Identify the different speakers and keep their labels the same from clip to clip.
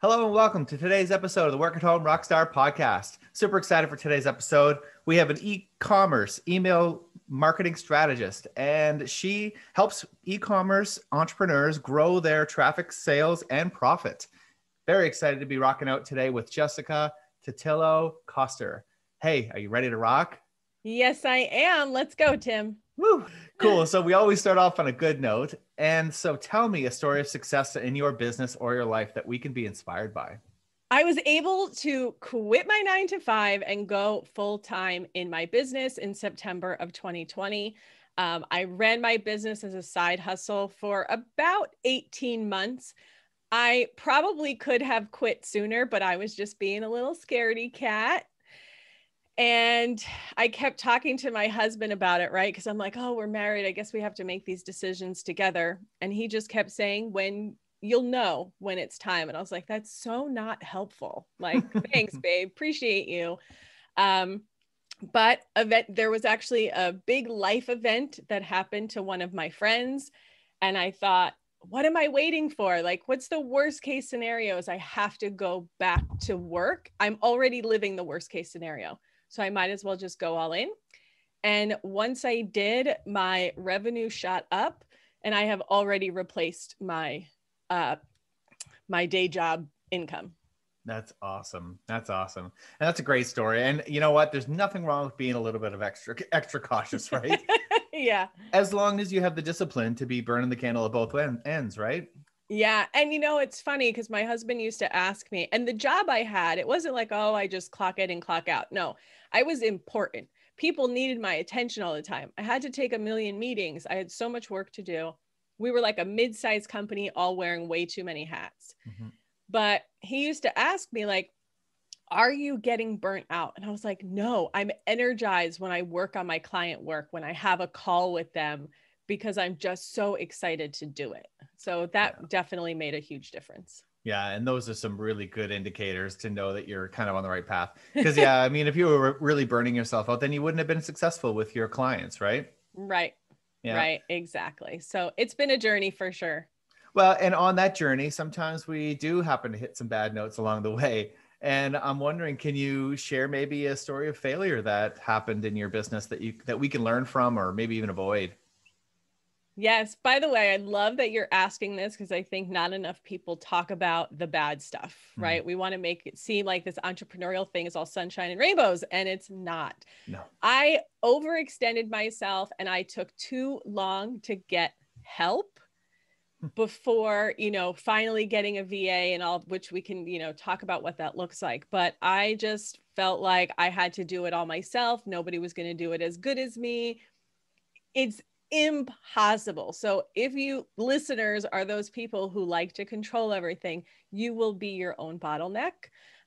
Speaker 1: Hello and welcome to today's episode of the Work at Home Rockstar podcast. Super excited for today's episode. We have an e-commerce email marketing strategist, and she helps e-commerce entrepreneurs grow their traffic, sales, and profit. Very excited to be rocking out today with Jessica Totillo Coster. Hey, are you ready to rock?
Speaker 2: Yes, I am. Let's go, Tim.
Speaker 1: Woo. Cool. So we always start off on a good note. And so tell me a story of success in your business or your life that we can be inspired by.
Speaker 2: I was able to quit my 9 to 5 and go full time in my business in September of 2020. I ran my business as a side hustle for about 18 months. I probably could have quit sooner, but I was just being a little scaredy cat. And I kept talking to my husband about it, right? Because I'm like, oh, we're married. I guess we have to make these decisions together. And he just kept saying, when you'll know when it's time. And I was like, that's so not helpful. Like, thanks, babe. Appreciate you. But there was actually a big life event that happened to one of my friends. And I thought, what am I waiting for? Like, what's the worst case scenario? Is I have to go back to work. I'm already living the worst case scenario. So I might as well just go all in. And once I did, my revenue shot up and I have already replaced my my day job income.
Speaker 1: That's awesome. That's awesome. And that's a great story. And you know what? There's nothing wrong with being a little bit of extra cautious, right?
Speaker 2: Yeah.
Speaker 1: As long as you have the discipline to be burning the candle at both ends, right?
Speaker 2: Yeah. And it's funny because my husband used to ask me, and the job I had, it wasn't like, oh, I just clock in and clock out. No, I was important. People needed my attention all the time. I had to take a million meetings. I had so much work to do. We were like a mid-sized company, all wearing way too many hats. Mm-hmm. But he used to ask me, like, are you getting burnt out? And I was like, no, I'm energized when I work on my client work, when I have a call with them, because I'm just so excited to do it. So that definitely made a huge difference.
Speaker 1: Yeah. And those are some really good indicators to know that you're kind of on the right path. Because, yeah, I mean, if you were really burning yourself out, then you wouldn't have been successful with your clients, right?
Speaker 2: Right.
Speaker 1: Yeah.
Speaker 2: Right. Exactly. So it's been a journey for sure.
Speaker 1: Well, and on that journey, sometimes we do happen to hit some bad notes along the way. And I'm wondering, can you share maybe a story of failure that happened in your business that we can learn from or maybe even avoid?
Speaker 2: Yes. By the way, I love that you're asking this because I think not enough people talk about the bad stuff, right? We want to make it seem like this entrepreneurial thing is all sunshine and rainbows, and it's not.
Speaker 1: No.
Speaker 2: I overextended myself and I took too long to get help before, finally getting a VA and all, which we can, talk about what that looks like. But I just felt like I had to do it all myself. Nobody was going to do it as good as me. It's impossible. So if you listeners are those people who like to control everything, you will be your own bottleneck.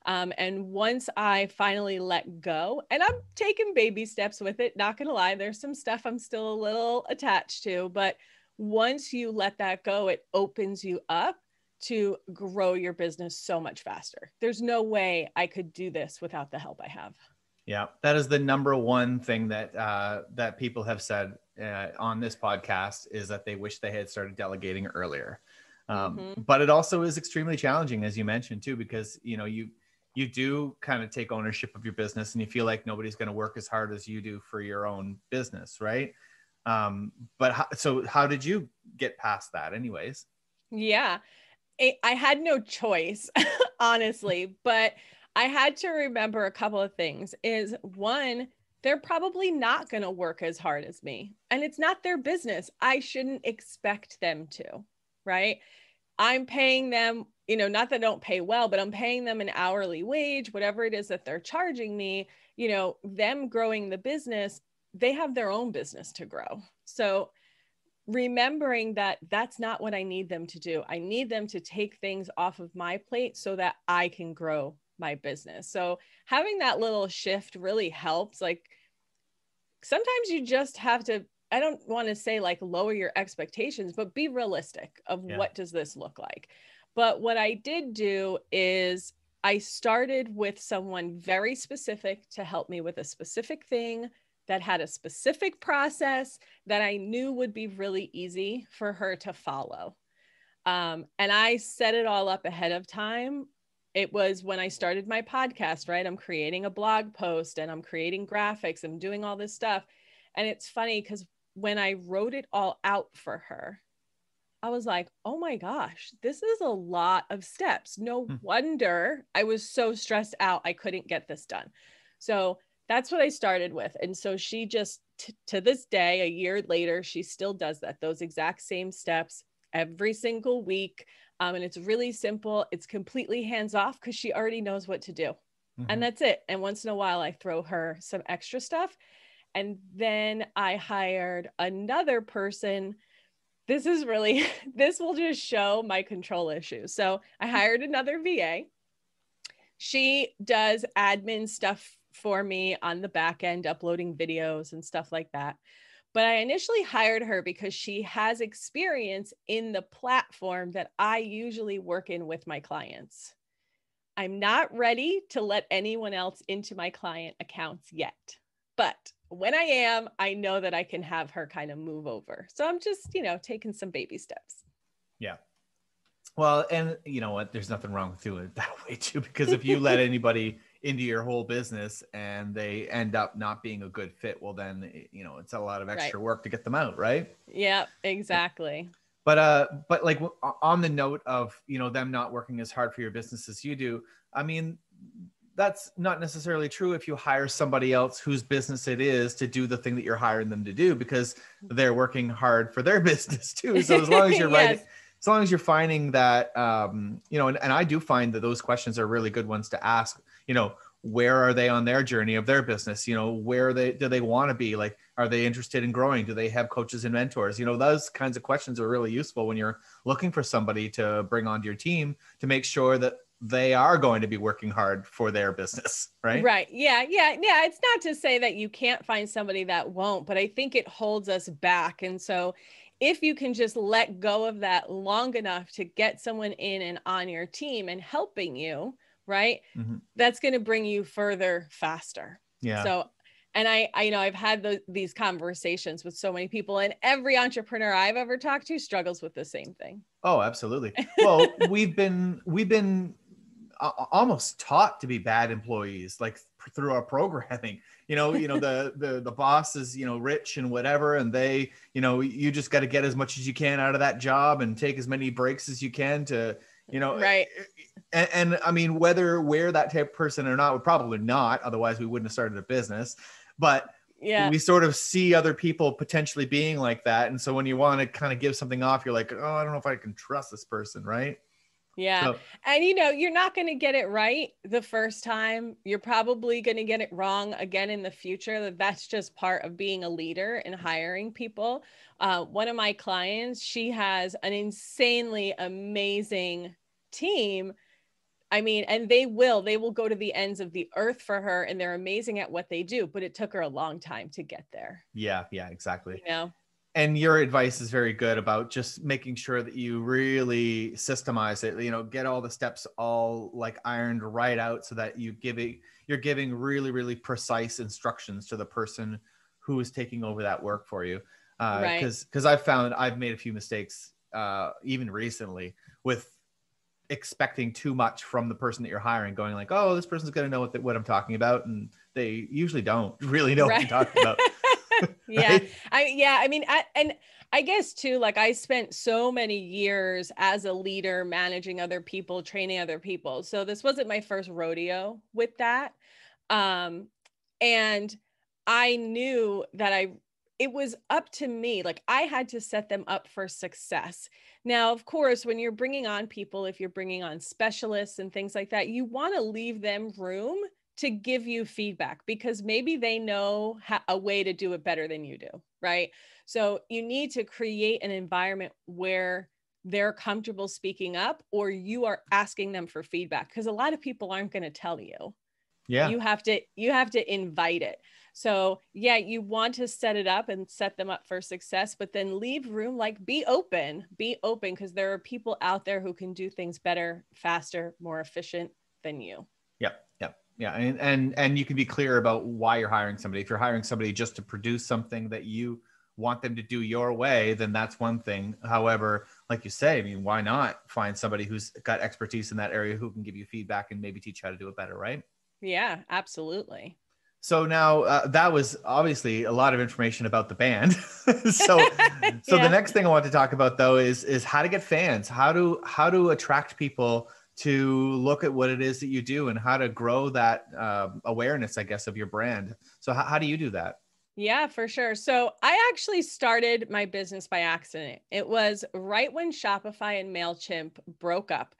Speaker 2: And once I finally let go, and I'm taking baby steps with it, not going to lie, there's some stuff I'm still a little attached to, but once you let that go, it opens you up to grow your business so much faster. There's no way I could do this without the help I have.
Speaker 1: Yeah, that is the number one thing that people have said on this podcast is that they wish they had started delegating earlier. But it also is extremely challenging, as you mentioned too, because you do kind of take ownership of your business and you feel like nobody's going to work as hard as you do for your own business, right? So how did you get past that anyways?
Speaker 2: Yeah, I had no choice, honestly, but I had to remember a couple of things. Is one, they're probably not going to work as hard as me, and it's not their business. I shouldn't expect them to, right? I'm paying them, not that I don't pay well, but I'm paying them an hourly wage, whatever it is that they're charging me, them growing the business, they have their own business to grow. So remembering that that's not what I need them to do. I need them to take things off of my plate so that I can grow my business. So having that little shift really helps. Like sometimes you just have to, I don't want to say like lower your expectations, but be realistic of what does this look like? But what I did do is I started with someone very specific to help me with a specific thing that had a specific process that I knew would be really easy for her to follow. And I set it all up ahead of time. It was when I started my podcast, right? I'm creating a blog post and I'm creating graphics. I'm doing all this stuff. And it's funny because when I wrote it all out for her, I was like, oh my gosh, this is a lot of steps. No wonder I was so stressed out. I couldn't get this done. So that's what I started with. And so she just, to this day, a year later, she still does that, those exact same steps every single week. And it's really simple. It's completely hands off because she already knows what to do. And that's it. And once in a while, I throw her some extra stuff. And then I hired another person. This is really, this will just show my control issues. So I hired another VA. She does admin stuff for me on the back end, uploading videos and stuff like that. But I initially hired her because she has experience in the platform that I usually work in with my clients. I'm not ready to let anyone else into my client accounts yet. But when I am, I know that I can have her kind of move over. So I'm just, taking some baby steps.
Speaker 1: Yeah. Well, and you know what? There's nothing wrong with doing it that way too, because if you let anybody into your whole business and they end up not being a good fit, well, then, it's a lot of extra work to get them out. Right.
Speaker 2: Yeah, exactly.
Speaker 1: But like on the note of, them not working as hard for your business as you do, I mean, that's not necessarily true if you hire somebody else whose business it is to do the thing that you're hiring them to do, because they're working hard for their business too. So as long as you're
Speaker 2: yes.
Speaker 1: as long as you're finding that, and I do find that those questions are really good ones to ask, where are they on their journey of their business? Where do they want to be? Like, are they interested in growing? Do they have coaches and mentors? Those kinds of questions are really useful when you're looking for somebody to bring onto your team to make sure that they are going to be working hard for their business, right?
Speaker 2: Right. Yeah. It's not to say that you can't find somebody that won't, but I think it holds us back. And so if you can just let go of that long enough to get someone in and on your team and helping you, right? That's going to bring you further faster.
Speaker 1: Yeah.
Speaker 2: So, and I've had these conversations with so many people, and every entrepreneur I've ever talked to struggles with the same thing.
Speaker 1: Oh, absolutely. Well, we've been almost taught to be bad employees, like through our programming. The boss is rich and whatever, and they you just got to get as much as you can out of that job and take as many breaks as you can to
Speaker 2: right.
Speaker 1: And I mean, whether we're that type of person or not, we're probably not, otherwise we wouldn't have started a business. But
Speaker 2: yeah,
Speaker 1: we sort of see other people potentially being like that, and so when you want to kind of give something off, you're like, oh, I don't know if I can trust this person, right?
Speaker 2: Yeah. So, and you're not going to get it right the first time. You're probably going to get it wrong again in the future. That's just part of being a leader and hiring people. One of my clients, she has an insanely amazing team. I mean, and they will go to the ends of the earth for her, and they're amazing at what they do, but it took her a long time to get there.
Speaker 1: Yeah, exactly. And your advice is very good about just making sure that you really systemize it, get all the steps all like ironed right out so that you're giving really, really precise instructions to the person who is taking over that work for you. Because I've found I've made a few mistakes even recently with expecting too much from the person that you're hiring, going like, oh, this person's going to know what I'm talking about. And they usually don't really know what you're talking about.
Speaker 2: Yeah. Right? And I guess too, like I spent so many years as a leader, managing other people, training other people. So this wasn't my first rodeo with that. And I knew that it was up to me. Like I had to set them up for success. Now, of course, when you're bringing on people, if you're bringing on specialists and things like that, you want to leave them room to give you feedback, because maybe they know a way to do it better than you do, right? So you need to create an environment where they're comfortable speaking up, or you are asking them for feedback, because a lot of people aren't going to tell you.
Speaker 1: Yeah.
Speaker 2: You have to invite it. So yeah, you want to set it up and set them up for success, but then leave room, like be open, because there are people out there who can do things better, faster, more efficient than you.
Speaker 1: Yep. Yeah. And you can be clear about why you're hiring somebody. If you're hiring somebody just to produce something that you want them to do your way, then that's one thing. However, like you say, I mean, why not find somebody who's got expertise in that area who can give you feedback and maybe teach you how to do it better, right?
Speaker 2: Yeah, absolutely.
Speaker 1: So now that was obviously a lot of information about the band. So the next thing I want to talk about though is how to get fans, how to attract people to look at what it is that you do and how to grow that awareness, I guess, of your brand. So how do you do that?
Speaker 2: Yeah, for sure. So I actually started my business by accident. It was right when Shopify and MailChimp broke up.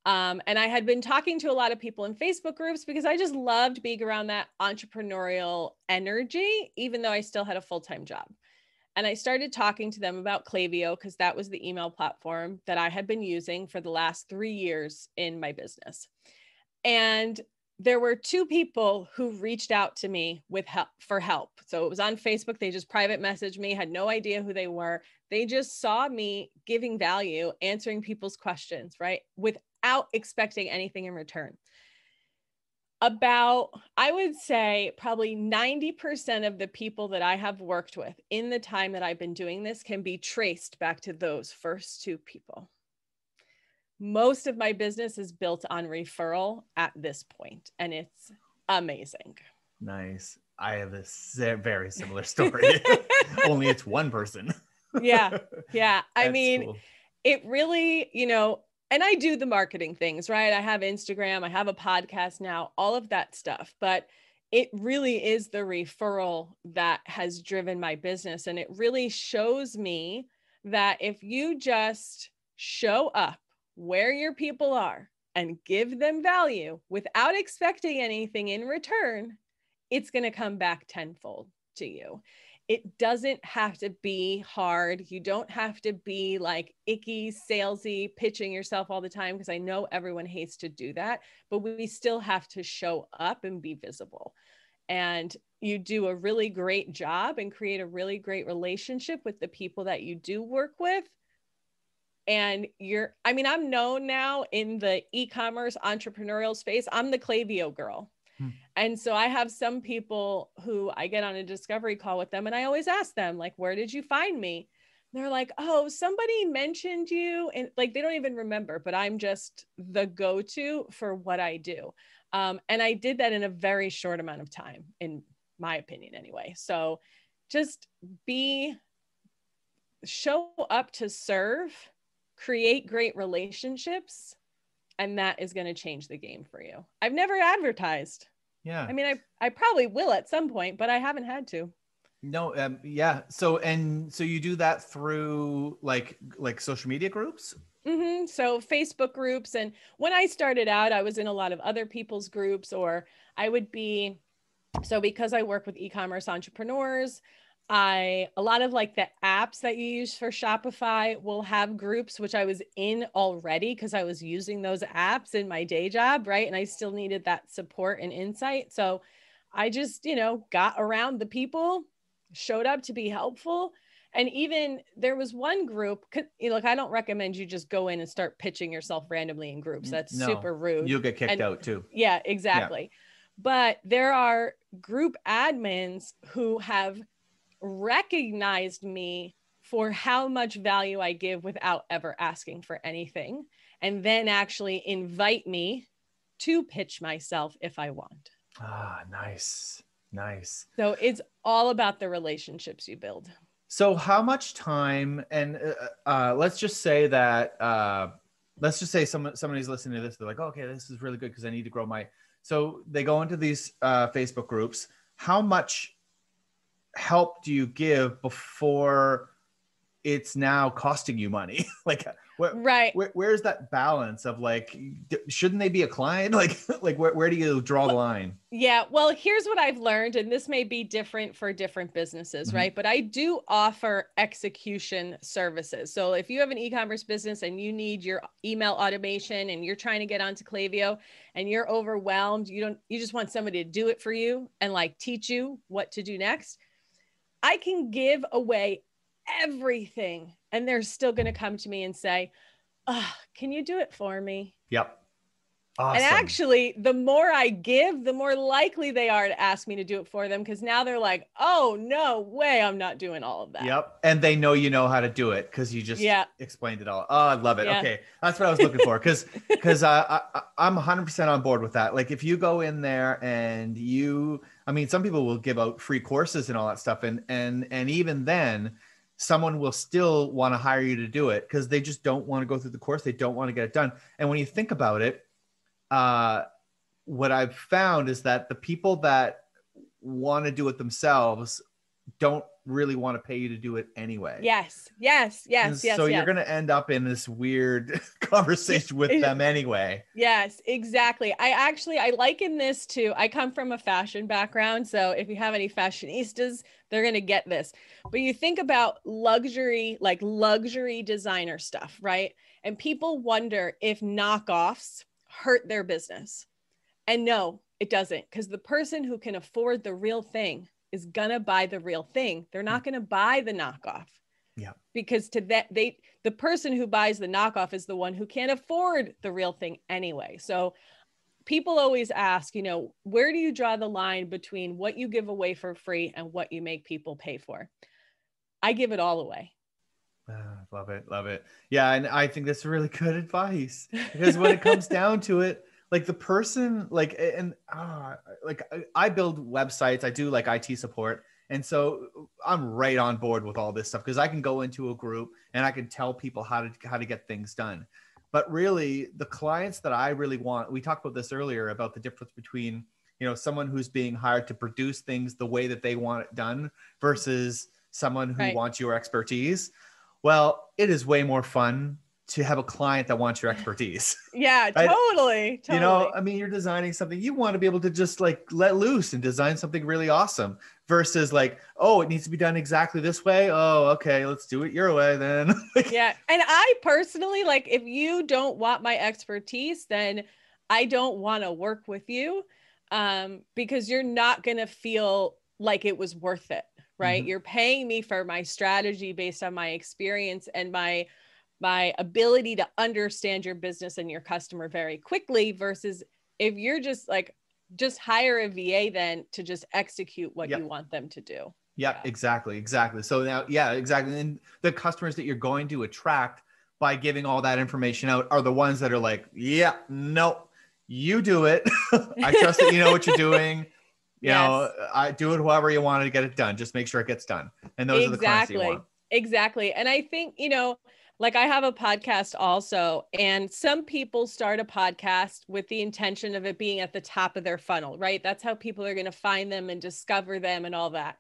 Speaker 2: And I had been talking to a lot of people in Facebook groups because I just loved being around that entrepreneurial energy, even though I still had a full-time job. And I started talking to them about Klaviyo because that was the email platform that I had been using for the last 3 years in my business. And there were 2 people who reached out to me with help for help. So it was on Facebook. They just private messaged me, had no idea who they were. They just saw me giving value, answering people's questions, right? Without expecting anything in return. About, I would say probably 90% of the people that I have worked with in the time that I've been doing this can be traced back to those first 2 people. Most of my business is built on referral at this point, and it's amazing.
Speaker 1: Nice. I have a very similar story. Only it's one person.
Speaker 2: Yeah. I mean,
Speaker 1: cool.
Speaker 2: It really, and I do the marketing things, right? I have Instagram, I have a podcast now, all of that stuff, but it really is the referral that has driven my business. And it really shows me that if you just show up where your people are and give them value without expecting anything in return, it's going to come back tenfold to you. It doesn't have to be hard. You don't have to be like icky, salesy, pitching yourself all the time, because I know everyone hates to do that, but we still have to show up and be visible. And you do a really great job and create a really great relationship with the people that you do work with. And I'm known now in the e-commerce entrepreneurial space. I'm the Klaviyo girl. And so I have some people who I get on a discovery call with them, and I always ask them, like, where did you find me? And they're like, oh, somebody mentioned you. And like, they don't even remember, but I'm just the go-to for what I do. And I did that in a very short amount of time, in my opinion, anyway. So just show up to serve, create great relationships, and that is going to change the game for you. I've never advertised.
Speaker 1: Yeah.
Speaker 2: I mean, I probably will at some point, but I haven't had to.
Speaker 1: No. Yeah. So you do that through like social media groups?
Speaker 2: Mm-hmm. So Facebook groups. And when I started out, I was in a lot of other people's groups, or I would be, so because I work with e-commerce entrepreneurs, a lot of like the apps that you use for Shopify will have groups, which I was in already because I was using those apps in my day job, right? And I still needed that support and insight. So I just, got around the people, showed up to be helpful. And even there was one group, look, I don't recommend you just go in and start pitching yourself randomly in groups. That's super rude.
Speaker 1: You'll get kicked out too.
Speaker 2: Yeah, exactly. Yeah. But there are group admins who have recognized me for how much value I give without ever asking for anything, and then actually invite me to pitch myself if I want.
Speaker 1: Ah, nice.
Speaker 2: So it's all about the relationships you build.
Speaker 1: So how much time, and let's just say somebody's listening to this, they're like, oh, okay, this is really good because I need to grow so they go into these Facebook groups. How much help do you give before it's now costing you money? Like, where's that balance of like, shouldn't they be a client? Like where do you draw the line?
Speaker 2: Yeah, well, here's what I've learned, and this may be different for different businesses, mm-hmm. right? But I do offer execution services. So if you have an e-commerce business and you need your email automation and you're trying to get onto Klaviyo and you're overwhelmed, you just want somebody to do it for you and like teach you what to do next, I can give away everything, and they're still going to come to me and say, oh, can you do it for me?
Speaker 1: Yep.
Speaker 2: And
Speaker 1: Awesome.
Speaker 2: actually, the more I give, the more likely they are to ask me to do it for them, because now they're like, oh, no way, I'm not doing all of that.
Speaker 1: Yep. And they know you know how to do it because you just
Speaker 2: Yeah.
Speaker 1: explained it all. Oh, I love it.
Speaker 2: Yeah.
Speaker 1: Okay. That's what I was looking for. Because I'm 100% on board with that. Like if you go in there and I mean, some people will give out free courses and all that stuff. And even then, someone will still want to hire you to do it because they just don't want to go through the course. They don't want to get it done. And when you think about it, what I've found is that the people that want to do it themselves don't really want to pay you to do it anyway.
Speaker 2: Yes.
Speaker 1: So you're going to end up in this weird conversation with them anyway.
Speaker 2: Yes, exactly. I liken this to, I come from a fashion background. So if you have any fashionistas, they're going to get this. But you think about luxury, like luxury designer stuff, right? And people wonder if knockoffs hurt their business. And no, it doesn't, because the person who can afford the real thing is going to buy the real thing. They're not going to buy the knockoff.
Speaker 1: Yeah.
Speaker 2: Because the person who buys the knockoff is the one who can't afford the real thing anyway. So people always ask, where do you draw the line between what you give away for free and what you make people pay for? I give it all away.
Speaker 1: Love it. Love it. Yeah. And I think that's really good advice because when it comes down to it, like the person, like I build websites, I do like IT support. And so I'm right on board with all this stuff because I can go into a group and I can tell people how to get things done. But really the clients that I really want, we talked about this earlier about the difference between, someone who's being hired to produce things the way that they want it done versus someone who wants your expertise. Well, it is way more fun to have a client that wants your expertise.
Speaker 2: Yeah, totally.
Speaker 1: I mean, you're designing something, you want to be able to just like let loose and design something really awesome versus like, oh, it needs to be done exactly this way. Oh, okay, let's do it your way then.
Speaker 2: Yeah. And I personally, like, if you don't want my expertise, then I don't want to work with you, because you're not going to feel like it was worth it, right? Mm-hmm. You're paying me for my strategy based on my experience and my ability to understand your business and your customer very quickly versus if you're just hire a VA then to just execute what you want them to do.
Speaker 1: Yeah, exactly. So now, exactly. And the customers that you're going to attract by giving all that information out are the ones that are like, yeah, no, you do it. I trust that you know what you're doing. You know, I do it however you want to get it done. Just make sure it gets done. And those are the clients you want.
Speaker 2: Exactly. And I think, like I have a podcast also, and some people start a podcast with the intention of it being at the top of their funnel, right? That's how people are going to find them and discover them and all that.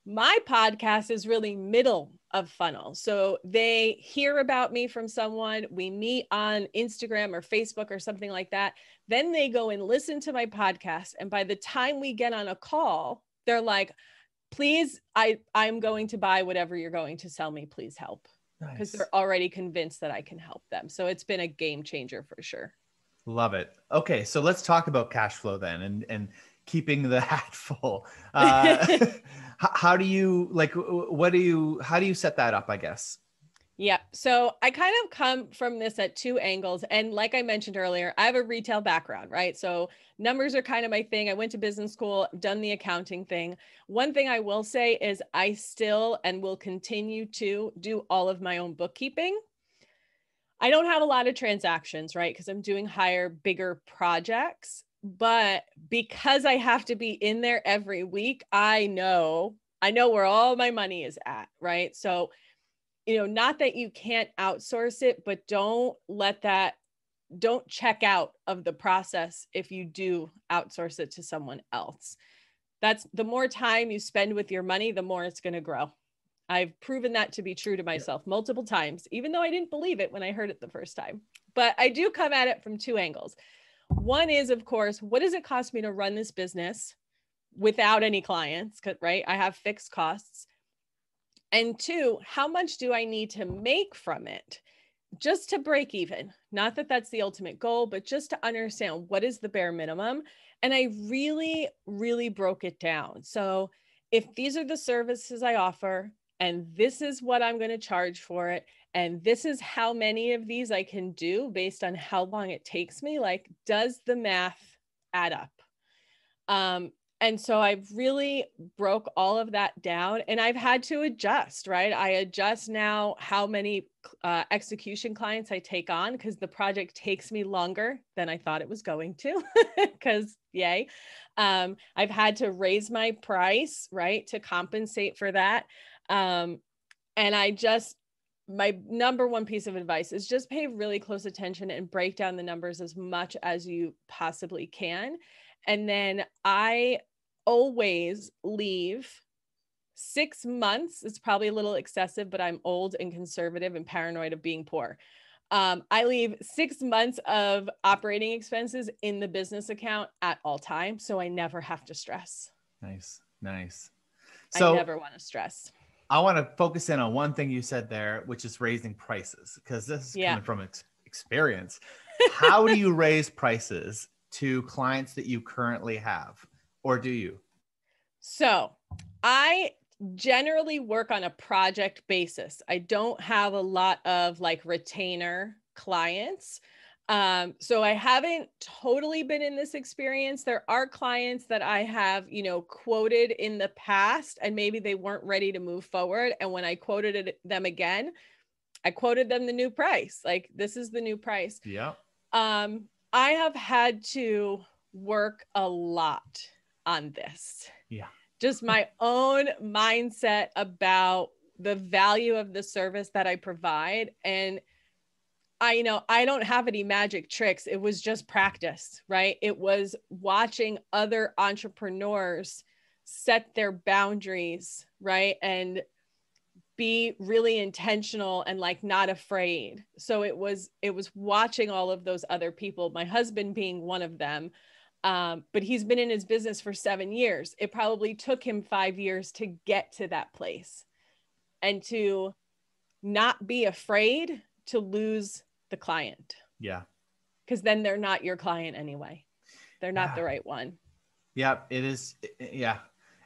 Speaker 2: My podcast is really middle of funnel. So they hear about me from someone, we meet on Instagram or Facebook or something like that. Then they go and listen to my podcast. And by the time we get on a call, they're like, please, I'm going to buy whatever you're going to sell me. Please help. Because they're already convinced that I can help them. So it's been a game changer for sure.
Speaker 1: Love it. Okay. So let's talk about cash flow then and keeping the hat full. How do you how do you set that up, I guess?
Speaker 2: Yeah. So I kind of come from this at two angles. And like I mentioned earlier, I have a retail background, right? So numbers are kind of my thing. I went to business school, done the accounting thing. One thing I will say is I still and will continue to do all of my own bookkeeping. I don't have a lot of transactions, right? Because I'm doing higher, bigger projects. But because I have to be in there every week, I know where all my money is at, right? So not that you can't outsource it, but don't check out of the process if you do outsource it to someone else. That's the more time you spend with your money, the more it's going to grow. I've proven that to be true to myself multiple times, even though I didn't believe it when I heard it the first time. But I do come at it from two angles. One is, of course, what does it cost me to run this business without any clients, right? I have fixed costs. And two, how much do I need to make from it just to break even? Not that that's the ultimate goal, but just to understand what is the bare minimum. And I really, really broke it down. So if these are the services I offer and this is what I'm going to charge for it. And this is how many of these I can do based on how long it takes me. Like, does the math add up? And so I've really broke all of that down, and I've had to adjust, right? I adjust now how many execution clients I take on, because the project takes me longer than I thought it was going to, because yay. I've had to raise my price, right, to compensate for that. And my number one piece of advice is just pay really close attention and break down the numbers as much as you possibly can. And then I always leave 6 months. It's probably a little excessive, but I'm old and conservative and paranoid of being poor. I leave 6 months of operating expenses in the business account at all times, so I never have to stress.
Speaker 1: Nice. So
Speaker 2: I never want to stress.
Speaker 1: I want to focus in on one thing you said there, which is raising prices, because this is coming from experience. How do you raise prices to clients that you currently have, or do you? So
Speaker 2: I generally work on a project basis. I don't have a lot of like retainer clients. So I haven't totally been in this experience. There are clients that I have, quoted in the past, and maybe they weren't ready to move forward. And when I quoted them again, I quoted them the new price. Like, this is the new price.
Speaker 1: Yeah.
Speaker 2: I have had to work a lot on this.
Speaker 1: Yeah.
Speaker 2: Just my own mindset about the value of the service that I provide. And I don't have any magic tricks. It was just practice, right? It was watching other entrepreneurs set their boundaries, right? And be really intentional and like not afraid. So it was watching all of those other people, my husband being one of them. But he's been in his business for 7 years. It probably took him 5 years to get to that place, and to not be afraid to lose the client.
Speaker 1: Yeah.
Speaker 2: Because then they're not your client anyway. They're not the right one.
Speaker 1: Yeah, it is. Yeah.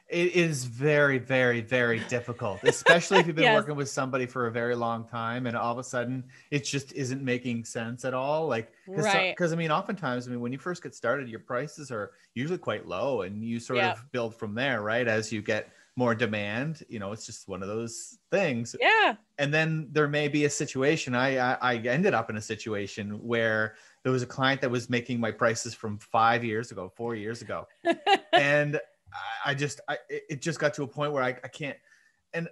Speaker 1: It is very, very, very difficult, especially if you've been working with somebody for a very long time and all of a sudden it just isn't making sense at all. Like, because oftentimes, when you first get started, your prices are usually quite low and you sort of build from there, right? As you get more demand, it's just one of those things.
Speaker 2: Yeah.
Speaker 1: And then there may be a situation. I ended up in a situation where there was a client that was making my prices from 4 years ago. And it just got to a point where I can't. And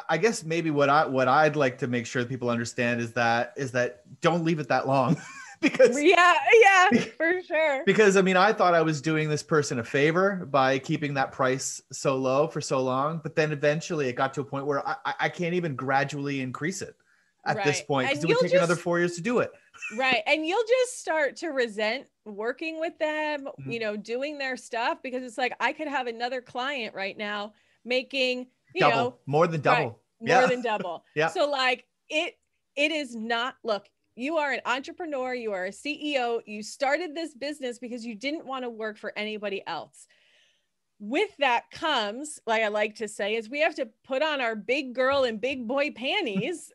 Speaker 1: I guess maybe what I'd like to make sure people understand is that don't leave it that long. Because for sure. Because I thought I was doing this person a favor by keeping that price so low for so long, but then eventually it got to a point where I can't even gradually increase it at this point, because it would take another 4 years to do it.
Speaker 2: Right. And you'll just start to resent working with them, doing their stuff, because it's like, I could have another client right now making,
Speaker 1: more than double.
Speaker 2: More than double.
Speaker 1: Yeah.
Speaker 2: So like it is not, look, you are an entrepreneur, you are a CEO, you started this business because you didn't want to work for anybody else. With that comes, like I like to say, is we have to put on our big girl and big boy panties,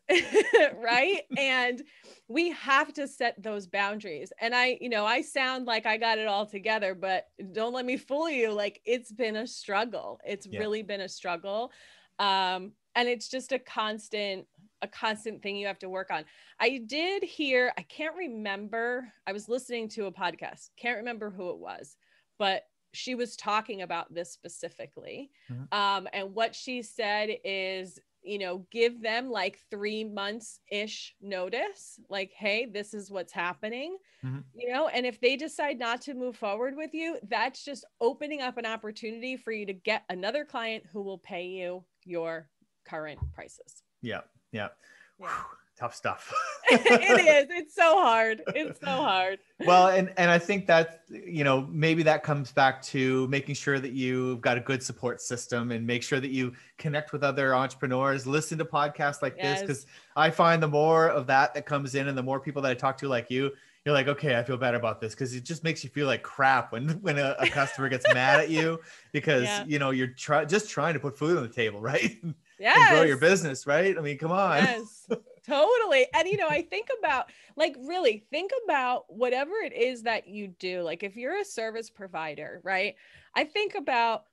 Speaker 2: right? And we have to set those boundaries. And I sound like I got it all together, but don't let me fool you. Like, it's been a struggle. It's really been a struggle. And it's just a constant thing you have to work on. I did hear, I can't remember, I was listening to a podcast, can't remember who it was, but she was talking about this specifically. Mm-hmm. And what she said is, give them like 3 months ish notice, like, hey, this is what's happening, mm-hmm. And if they decide not to move forward with you, that's just opening up an opportunity for you to get another client who will pay you your current prices.
Speaker 1: Yeah. Tough stuff.
Speaker 2: It is. It's so hard.
Speaker 1: Well, and I think that, maybe that comes back to making sure that you've got a good support system and make sure that you connect with other entrepreneurs, listen to podcasts like this, because I find the more of that comes in and the more people that I talk to like you're like, okay, I feel better about this, because it just makes you feel like crap when a customer gets mad at you because, you're just trying to put food on the table, right? and grow your
Speaker 2: Yes.
Speaker 1: business, right? I mean, come on.
Speaker 2: Yes, totally. And, I think about, like, really think about whatever it is that you do. Like, if you're a service provider, right? I think about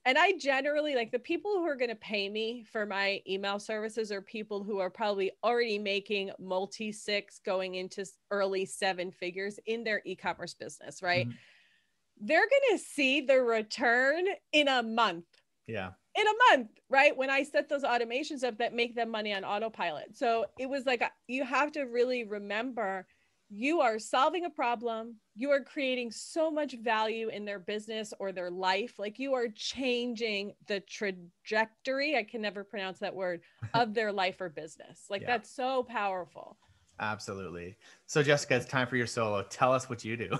Speaker 2: and I generally, like, the people who are going to pay me for my email services are people who are probably already making multi six going into early seven figures in their e-commerce business, right?
Speaker 1: Mhm.
Speaker 2: They're going to see the return in a month.
Speaker 1: Yeah.
Speaker 2: In a month, right? When I set those automations up that make them money on autopilot. So it was like, you have to really remember you are solving a problem. You are creating so much value in their business or their life. Like, you are changing the trajectory. I can never pronounce that word, of their life or business. Like,
Speaker 1: Yeah,
Speaker 2: that's so powerful.
Speaker 1: absolutely. So Jessica, it's time for your solo. Tell us what you do.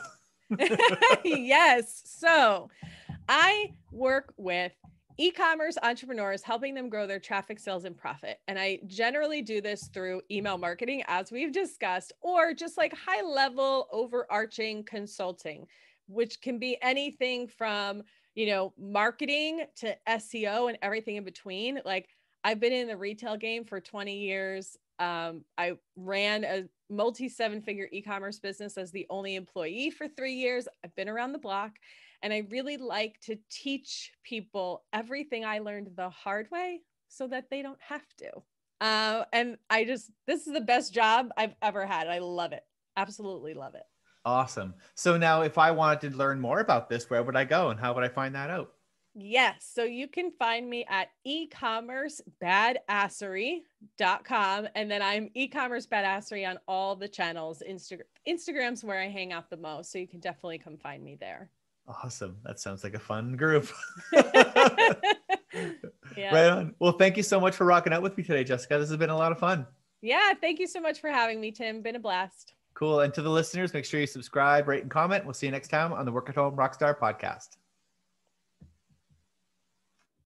Speaker 2: Yes. So I work with e-commerce entrepreneurs, helping them grow their traffic, sales, and profit. And I generally do this through email marketing, as we've discussed, or just like high level overarching consulting, which can be anything from, marketing to SEO and everything in between. Like, I've been in the retail game for 20 years. I ran a multi seven figure e-commerce business as the only employee for 3 years. I've been around the block. And I really like to teach people everything I learned the hard way so that they don't have to. And this is the best job I've ever had. I love it. Absolutely love it.
Speaker 1: Awesome. So now if I wanted to learn more about this, where would I go and how would I find that out?
Speaker 2: Yes. So you can find me at ecommercebadassery.com. And then I'm e-commerce badassery on all the channels. Instagram's where I hang out the most. So you can definitely come find me there.
Speaker 1: Awesome. That sounds like a fun group.
Speaker 2: Yeah.
Speaker 1: Right on. Well, thank you so much for rocking out with me today, Jessica. This has been a lot of fun.
Speaker 2: Yeah. Thank you so much for having me, Tim. Been a blast.
Speaker 1: Cool. And to the listeners, make sure you subscribe, rate, and comment. We'll see you next time on the Work at Home Rockstar podcast.